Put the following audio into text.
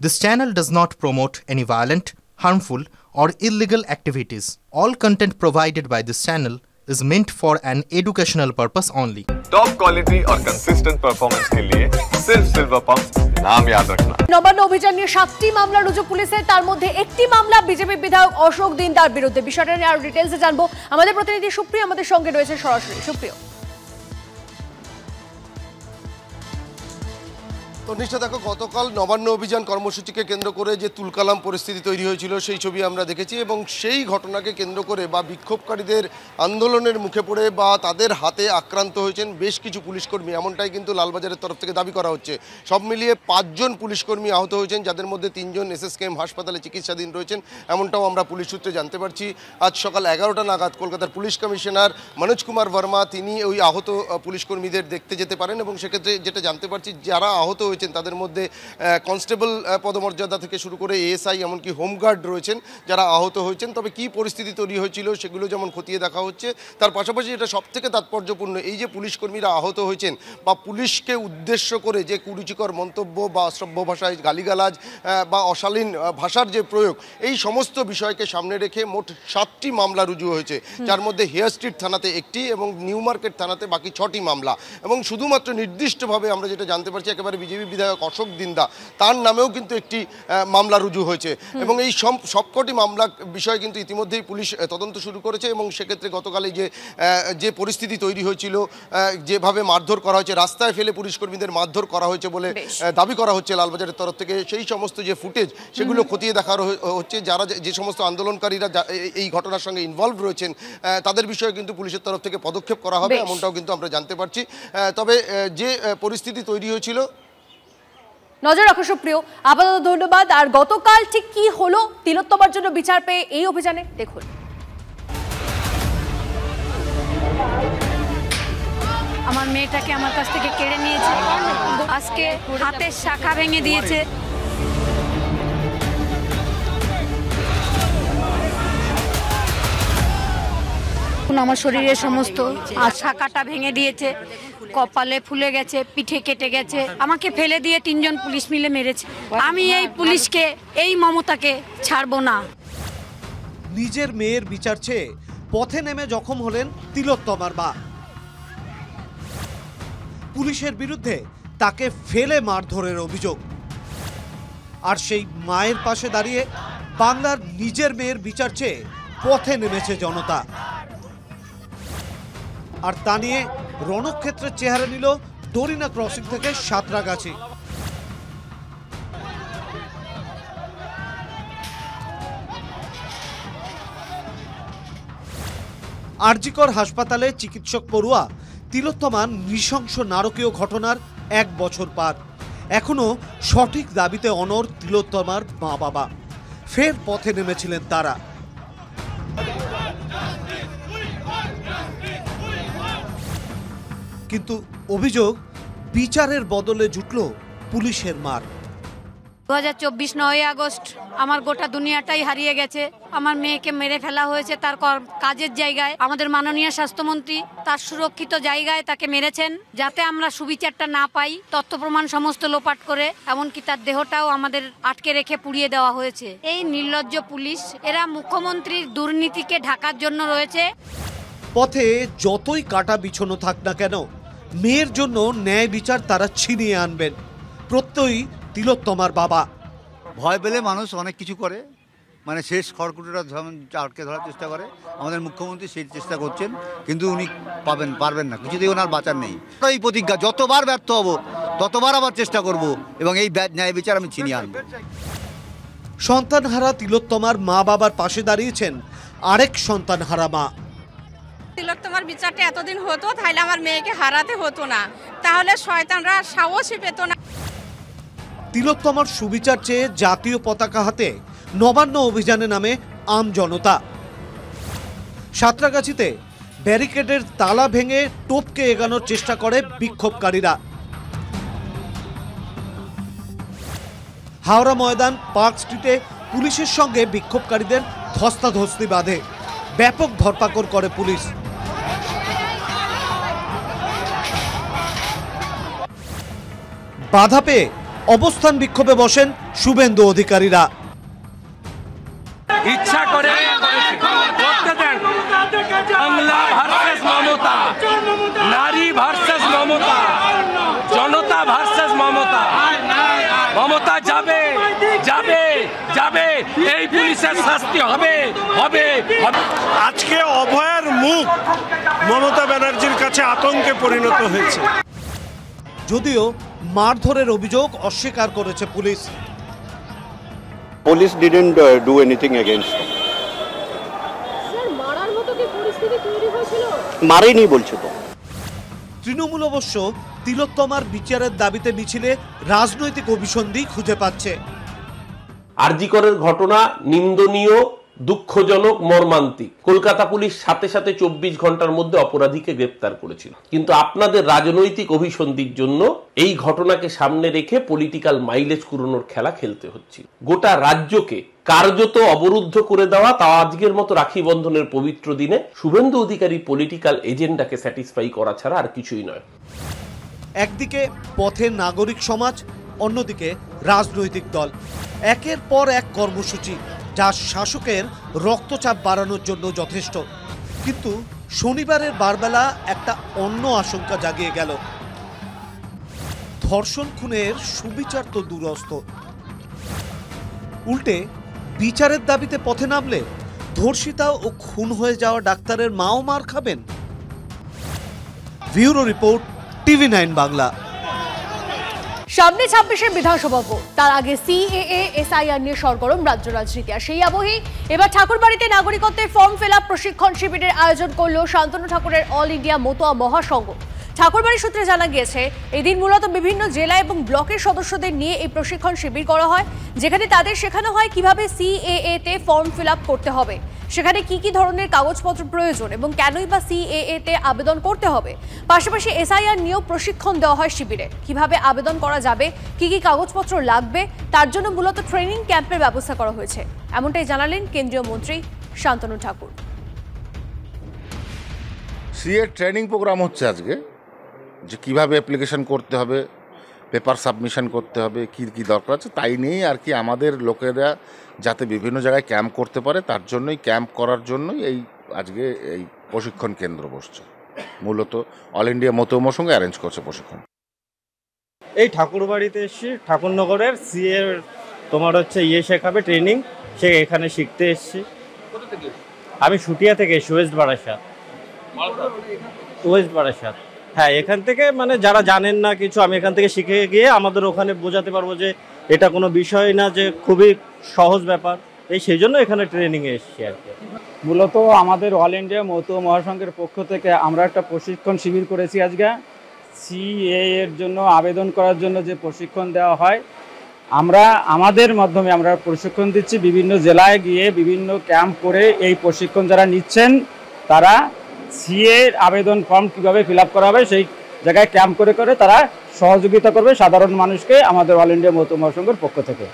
This channel does not promote any violent, harmful, or illegal activities. All content provided by this channel is meant for an educational purpose only. Top quality और consistent performance के लिए सिर्फ silver pump नाम याद रखना। নবান্ন অভিযান নিয়ে 7টি মামলা রুজু পুলিশের, তার মধ্যে একটি মামলা বিজেপি বিধায়ক অশোক দিনদার বিরুদ্ধে। বিষয়টা নিয়ে আরো ডিটেইলসে জানবো আমাদের প্রতিনিধি সুপ্রিয় আমাদের সঙ্গে রয়েছে সরাসরি। সুপ্রিয়, তো নিশ্চয় দেখো, গতকাল নবান্ন অভিযান কর্মসূচিকে কেন্দ্র করে যে তুলকালাম পরিস্থিতি তৈরি হয়েছিল সেই ছবি আমরা দেখেছি, এবং সেই ঘটনাকে কেন্দ্র করে বা বিক্ষোভকারীদের আন্দোলনের মুখে পড়ে বা তাদের হাতে আক্রান্ত হয়েছেন বেশ কিছু পুলিশকর্মী, এমনটাই কিন্তু লালবাজারের তরফ থেকে দাবি করা হচ্ছে। সব মিলিয়ে 5 জন পুলিশকর্মী আহত হয়েছেন, যাদের মধ্যে 3 জন SSKM হাসপাতালে চিকিৎসাধীন রয়েছেন, এমনটাও আমরা পুলিশ সূত্রে জানতে পারছি। আজ সকাল 11টা নাগাদ কলকাতার পুলিশ কমিশনার মনোজ কুমার বর্মা তিনি ওই আহত পুলিশকর্মীদের দেখতে যেতে পারেন, এবং সেক্ষেত্রে যেটা জানতে পারছি যারা আহত তাদের মধ্যে কনস্টেবল পদমর্যাদা থেকে শুরু করে ASI এমনকি হোমগার্ড রয়েছেন যারা আহত হয়েছেন। তবে কি পরিস্থিতি তৈরি হয়েছিল সেগুলো যেমন খতিয়ে দেখা হচ্ছে, তার পাশাপাশি এটা সবথেকে তাৎপর্যপূর্ণ, এই যে পুলিশকর্মীরা আহত হয়েছেন বা পুলিশকে উদ্দেশ্য করে যে কুরুচিকর মন্তব্য বা অশ্রাব্য ভাষায় গালিগালাজ বা অশালীন ভাষার যে প্রয়োগ, এই সমস্ত বিষয়কে সামনে রেখে মোট 7টি মামলা রুজু হয়েছে, যার মধ্যে হেয়ার স্ট্রিট থানাতে 1টি এবং নিউ মার্কেট থানাতে বাকি 6টি মামলা। এবং শুধুমাত্র নির্দিষ্টভাবে আমরা যেটা জানতে পারছি, একেবারে বিজেপি বিধায়ক অশোক দিন্দা তার নামেও কিন্তু একটি মামলা রুজু হয়েছে, এবং এই সবকটি মামলা বিষয়ে কিন্তু ইতিমধ্যেই পুলিশ তদন্ত শুরু করেছে। এবং সেক্ষেত্রে গতকালে যে পরিস্থিতি তৈরি হয়েছিল, যেভাবে মারধর করা হয়েছে, রাস্তায় ফেলে পুলিশকর্মীদের মারধর করা হয়েছে বলে দাবি করা হচ্ছে লালবাজারের তরফ থেকে, সেই সমস্ত যে ফুটেজ সেগুলো খতিয়ে দেখা হচ্ছে। যারা যে সমস্ত আন্দোলনকারীরা এই ঘটনার সঙ্গে ইনভলভ রয়েছেন তাদের বিষয়ে কিন্তু পুলিশের তরফ থেকে পদক্ষেপ করা হবে, এমনটাও কিন্তু আমরা জানতে পারছি। তবে যে পরিস্থিতি তৈরি হয়েছিল, নজর রাখো সুপ্রিয়, আপাতত ধন্যবাদ। আর গতকাল ঠিক কি হলো তিলোত্তমার জন্য বিচার পেয়ে এই অভিযানে দেখুন। আমার মেয়েটাকে আমার কাছ থেকে কেড়ে নিয়েছে, আজকে হাতের শাখা ভেঙে দিয়েছে। আমার শরীরের সমস্ত আর শাখাটা ভেঙে দিয়েছে, কপালে ফুলে গেছে, পিঠে কেটে গেছে, আমাকে ফেলে দিয়ে 3 জন পুলিশ মিলে মেরেছে। আমি এই পুলিশকে, এই মমতাকে ছাড়বো না। নিজের মেয়ের বিচার চেয়ে পথে নেমে জখম হলেন তিলোত্তমার মা। পুলিশের বিরুদ্ধে তাকে ফেলে মারধরের অভিযোগ, আর সেই মায়ের পাশে দাঁড়িয়ে বাংলার নিজের মেয়ের বিচার চেয়ে পথে নেমেছে জনতা। আর তা নিয়ে রণক্ষেত্রের চেহারা নিল ডোরিনা ক্রসিং থেকে সাঁতরাগাছি। আরজিকর হাসপাতালে চিকিৎসক পড়ুয়া তিলোত্তমার নৃশংস নারকীয় ঘটনার 1 বছর পার, এখনো সঠিক দাবিতে অনড় তিলোত্তমার মা বাবা। ফের পথে নেমেছিলেন তারা। কিন্তু অভিযোগ, বিচারের বদলে জুটল পুলিশের মার। 2024 9 আগস্ট আমার গোটা দুনিয়াটাই হারিয়ে গেছে। আমার মেয়েকে মেরে ফেলা হয়েছে তার কাজের জায়গায়। আমাদের মাননীয় স্বাস্থ্যমন্ত্রী তার সুরক্ষিত জায়গায় তাকে মেরেছেন, যাতে আমরা সুবিচারটা না পাই। তথ্য প্রমাণ সমস্ত লোপাট করে এমনকি তার দেহটাও আমাদের আটকে রেখে পুড়িয়ে দেওয়া হয়েছে। এই নির্লজ্জ পুলিশ, এরা মুখ্যমন্ত্রীর দুর্নীতিকে ঢাকার জন্য রয়েছে। পথে যতই কাটা বিছানো থাক না কেন, মেয়ের জন্য ন্যায় বিচার তারা ছিনিয়ে আনবেন, প্রত্যয়ী তিলোত্তমার বাবা। ভয় পেলে মানুষ অনেক কিছু করে, মানে শেষ খড়কুটোটা আটকে ধরার চেষ্টা করে। আমাদের মুখ্যমন্ত্রী সেই চেষ্টা করছেন, কিন্তু উনি পারবেন না, কিছুতেই ওনার বাঁচার নেই। এই প্রতিজ্ঞা, যতবার ব্যর্থ হব ততবার আবার চেষ্টা করব, এবং এই ন্যায় বিচার আমি ছিনিয়ে আনব। সন্তানহারা তিলোত্তমার মা বাবার পাশে দাঁড়িয়েছেন আরেক সন্তানহারা মা। তিলোত্তমার বিচারটা এতদিন হতো, তাহলে আমার মেয়েকে হারাতে হতো না, তাহলে শয়তানরা সাহসই পেত না। তিলোত্তমার সুবিচার চেয়ে জাতীয় পতাকা হাতে নবান্ন অভিযানে নামে আম জনতা। সাঁতরাগাছিতে ব্যারিকেডের তালা ভেঙে টোপকে এগানোর চেষ্টা করে বিক্ষোভকারীরা। হাওড়া ময়দান, পার্ক স্ট্রিটে পুলিশের সঙ্গে বিক্ষোভকারীদের ধস্তাধস্তি বাঁধে, ব্যাপক ধরপাকড় করে পুলিশ। বাধা পেয়ে অবস্থান বিক্ষোভে বসেন শুভেন্দু অধিকারীরা। ইচ্ছা করে করতে দেন। বাংলা ভার্সেস মমতা, নারী ভার্সেস মমতা, জনতা ভার্সেস মমতা। মমতা যাবে যাবে যাবে, এই পুলিশের শাস্তি হবে হবে হবে। আজকে অভয়ের মুখ মমতা ব্যানার্জির কাছে আতঙ্কে পরিণত হয়েছে। যদিও মারধরের অভিযোগ অস্বীকার করেছে police. Police didn't do anything against them. মারেনি বলছে তো। তৃণমূল অবশ্য তিলোত্তমার বিচারের দাবিতে মিছিলে রাজনৈতিক অভিসন্ধি খুঁজে পাচ্ছে। আরজি করের ঘটনা নিন্দনীয়, দুঃখজনক, মর্মান্তিক। কলকাতা পুলিশ সাথে সাথে 24 ঘন্টার মধ্যে অপরাধীকে গ্রেপ্তার করেছিল, কিন্তু আপনাদের রাজনৈতিক অভিসন্ধির জন্য এই ঘটনাকে সামনে রেখে পলিটিক্যাল মাইলেজ কুড়ানোর খেলা খেলতে হচ্ছে। গোটা রাজ্যকে কার্যত অবরুদ্ধ করে দেওয়া, তাও আজকের মতো রাখি বন্ধনের পবিত্র দিনে শুভেন্দু অধিকারী পলিটিক্যাল এজেন্ডাকে স্যাটিসফাই করা ছাড়া আর কিছুই নয়। একদিকে পথের নাগরিক সমাজ, অন্যদিকে রাজনৈতিক দল, একের পর এক কর্মসূচি যা শাসকের রক্তচাপ বাড়ানোর জন্য যথেষ্ট। কিন্তু শনিবারের বারবেলা একটা অন্য আশঙ্কা জাগিয়ে গেল। ধর্ষণ খুনের সুবিচার তো দূরস্থ, উল্টে বিচারের দাবিতে পথে নামলে ধর্ষিতা ও খুন হয়ে যাওয়া ডাক্তারের মাও মার খাবেন। Bureau report, TV9 Bangla. সামনে 26-এর বিধানসভা ভোট, তার আগে সিএএ এসআইআর নিয়ে সরগরম রাজ্য রাজনীতি। আর সেই আবহেই এবার ঠাকুরবাড়িতে নাগরিকত্বের ফর্ম ফিল আপ প্রশিক্ষণ শিবিরের আয়োজন করলো শান্তনু ঠাকুরের অল ইন্ডিয়া মতুয়া মহাসংঘ। ঠাকুরবাড়ি সূত্রে জানা গিয়েছে, এদিন মূলত বিভিন্ন জেলা এবং ব্লকের সদস্যদের নিয়ে এই প্রশিক্ষণ শিবির করা হয়, যেখানে তাদের শেখানো হয় কিভাবে সিএএ তে ফর্ম ফিল আপ করতে হবে, সেখানে কি কি ধরনের কাগজপত্র প্রয়োজন এবং কেনই বা সিএএ তে আবেদন করতে হবে। পাশাপাশি এসআইআর নিয়েও প্রশিক্ষণ দেওয়া হয় শিবিরে, কিভাবে আবেদন করা যাবে, কি কি কাগজপত্র লাগবে, তার জন্য মূলত ট্রেনিং ক্যাম্পের ব্যবস্থা করা হয়েছে, এমনটাই জানালেন কেন্দ্রীয় মন্ত্রী Shantanu Thakur. CA training programme হচ্ছে আজকে, যে কীভাবে অ্যাপ্লিকেশন করতে হবে, পেপার সাবমিশন করতে হবে, কী কী দরকার আছে তাই নিয়েই আর কি আমাদের লোকেরা যাতে বিভিন্ন জায়গায় ক্যাম্প করতে পারে, তার জন্যই ক্যাম্প করার জন্যই এই আজকে এই প্রশিক্ষণ কেন্দ্র বসছে। মূলত অল ইন্ডিয়া মতুয়া মহাসংঘ অ্যারেঞ্জ করছে প্রশিক্ষণ। এই ঠাকুরবাড়িতে এসেছি, ঠাকুরনগরের সিএ তোমার হচ্ছে শেখাবে ট্রেনিং, সে এখানে শিখতে এসেছি। আমি শুটিয়া থেকে এসেছি, ওয়েস্ট বারাসাত। হ্যাঁ, এখান থেকে মানে যারা জানেন না কিছু, আমি এখান থেকে শিখে গিয়ে আমাদের ওখানে বোঝাতে পারবো যে এটা কোনো বিষয় না, যে খুবই সহজ ব্যাপার। সেই জন্য এখানে ট্রেনিংয়ে এসেছি আর কি। মূলত আমাদের অল ইন্ডিয়া মতুয়া মহাসংঘের পক্ষ থেকে আমরা একটা প্রশিক্ষণ শিবির করেছি আজকে। সিএ এর জন্য আবেদন করার জন্য যে প্রশিক্ষণ দেওয়া হয়, আমরা আমাদের মাধ্যমে আমরা প্রশিক্ষণ দিচ্ছি। বিভিন্ন জেলায় গিয়ে বিভিন্ন ক্যাম্প করে এই প্রশিক্ষণ যারা নিচ্ছেন, তারা সিএ আবেদন ফর্ম কীভাবে ফিল আপ করা হবে সেই জায়গায় ক্যাম্প করে করে তারা সহযোগিতা করবে সাধারণ মানুষকে আমাদের অল ইন্ডিয়া মতুয়া মহাসংঘের পক্ষ থেকে।